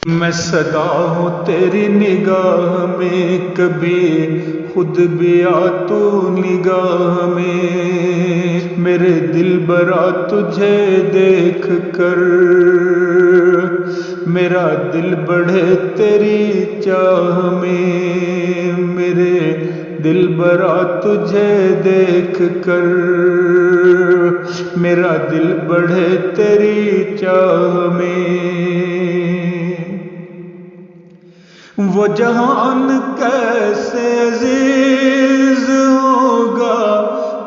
میں صدا ہوں تیری نگاہ میں، کبھی خود بھی آ تو نگاہ میں، میرے دل برا تجھے دیکھ کر میرا دل بڑھے تیری چاہ میں، میرے دل برا تجھے دیکھ کر میرا دل بڑھے تیری چاہ میں۔ وہ جہان کیسے عزیز ہوگا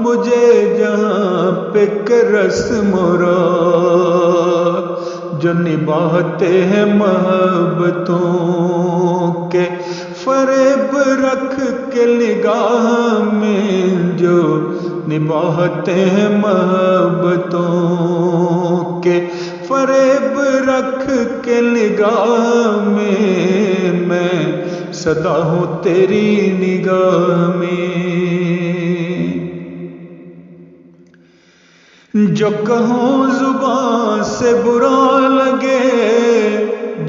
مجھے جہاں پہ کہ رسم و راہ جو نبھاتے ہیں محبتوں کے فریب رکھ کے نگاہ میں، جو نبھاتے ہیں محبتوں کے فریب رکھ کے نگاہ میں صدا ہوں تیری نگاہ میں۔ جو کہوں زبان سے برا لگے،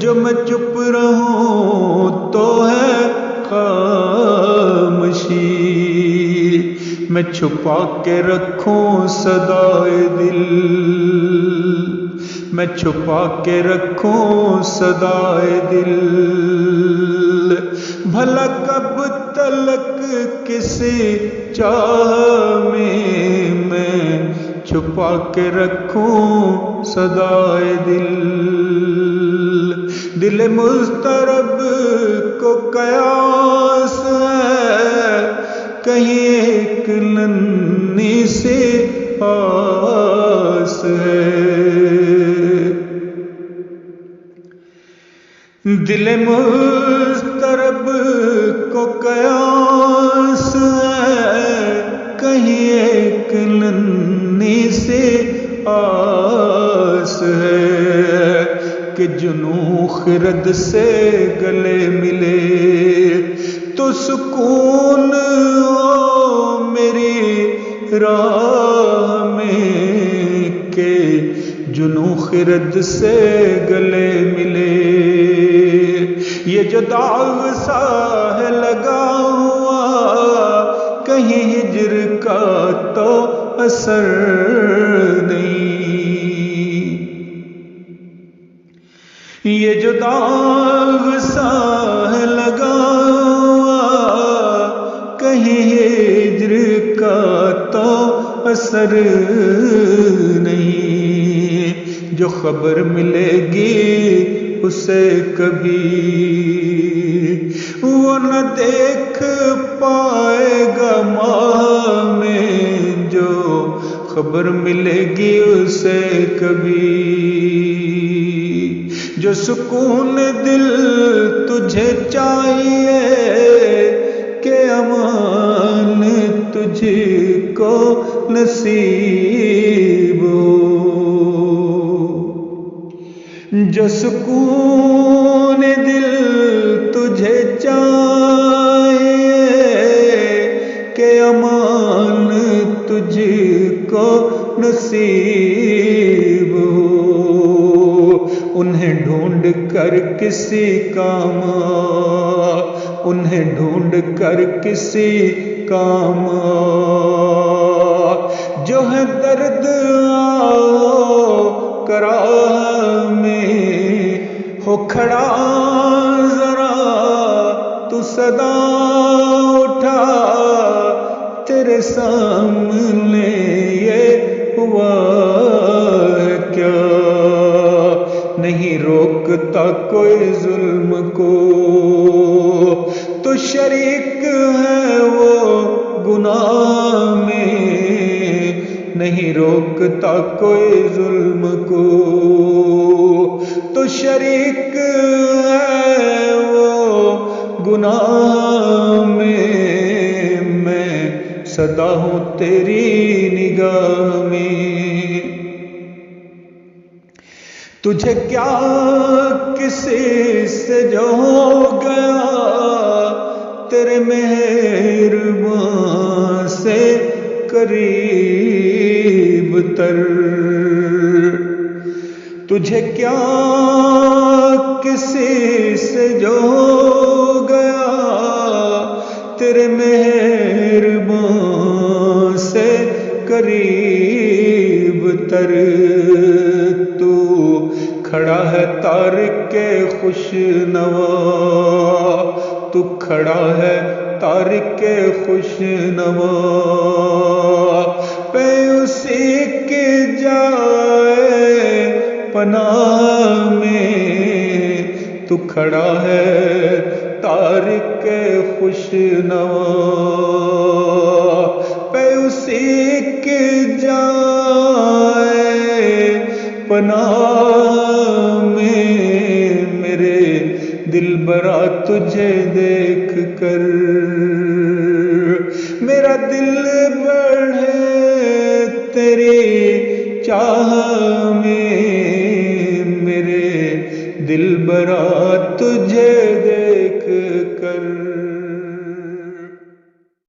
جو میں چپ رہوں تو ہے خاموشی، میں چھپا کے رکھوں صدائے دل، میں چھپا کے رکھوں صدائے دل، بھلا کب تلک کسی چاہ میں چھپا کے رکھوں صدائے دل۔ دل مضطرب کو قیاس ہے، کہیں ایک ننھی سی آس ہے، دل مضطرب کو قیاس ہے، کہیں ایک ننھی سی آس ہے کہ جنوں خرد سے گلے ملے تو سکون ہو میری راہ میں، کہ جنوں خرد سے گلے ملے۔ یہ جو داغ سا ہے لگا ہوا کہیں ہجر کا تو اثر نہیں، یہ جو داغ سا ہے لگا ہوا کہیں ہجر کا تو اثر نہیں، جو خبر ملے گی اسے کبھی وہ نہ دیکھ پائے گا ماہ میں، جو خبر ملے گی اسے کبھی، جو سکون دل تجھے چاہیے کہ امان تجھ کو نصیب ہو، جو سکون دل تجھے چاہیے کہ امان تجھ کو نصیب ہو، انہیں ڈھونڈ کر کسی کام آ، انہیں ڈھونڈ کر کسی کام آ، جو ہے درد آؤ کراہ میں ہو کھڑا ذرا تو صدا اٹھا، تیرے سامنے یہ ہوا ہے کیا، نہیں روکتا کوئی ظلم کو تو شریک ہے وہ گناہ میں، نہیں روکتا کوئی ظلم کو تو شریک ہے وہ گناہ میں صدا ہوں تیری نگاہ میں۔ تجھے کیا کسی سے جو ہو گیا تیرے مہربان سے قریب تر، تجھے کیا کسی سے جو ہو گیا تیرے مہربان سے قریب تر، تو کھڑا ہے تارک کے خوش نوا، تو کھڑا ہے تارک کے خوش نوا، پہ اسی کی جائے پناہ میں، تو کھڑا ہے تارک کے خوش نوا، پہ اسی کی جائے پناہ میں، میرے دل برا تجھے دیکھ کر میرا دل بڑھے تیری چاہ میں، میرے دل برا تجھے